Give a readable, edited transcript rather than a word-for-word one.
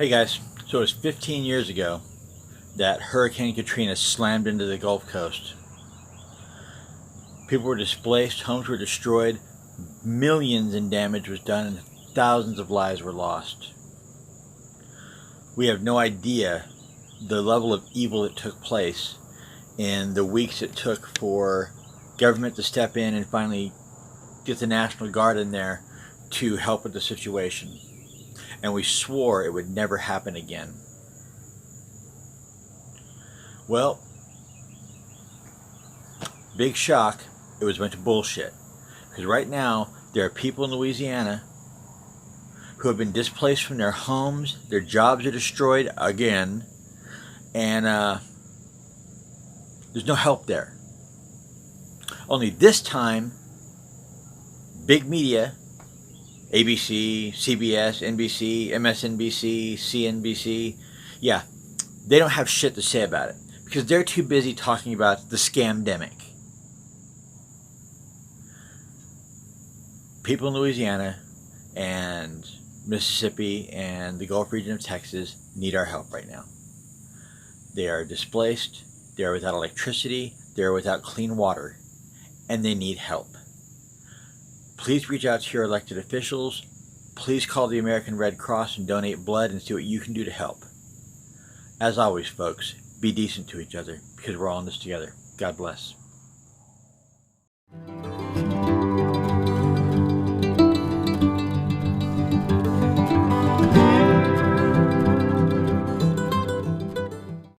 Hey guys, so it was 15 years ago that Hurricane Katrina slammed into the Gulf Coast. People were displaced, homes were destroyed, millions in damage was done, and thousands of lives were lost. We have no idea the level of evil that took place in the weeks it took for government to step in and finally get the National Guard in there to help with the situation. And we swore it would never happen again. Well, big shock, it was a bunch of bullshit. Because right now, there are people in Louisiana who have been displaced from their homes, their jobs are destroyed again, and there's no help there. Only this time, big media, ABC, CBS, NBC, MSNBC, CNBC, yeah, they don't have shit to say about it because they're too busy talking about the scamdemic. People in Louisiana and Mississippi and the Gulf region of Texas need our help right now. They are displaced, they are without electricity, they are without clean water, and they need help. Please reach out to your elected officials. Please call the American Red Cross and donate blood and see what you can do to help. As always, folks, be decent to each other because we're all in this together. God bless.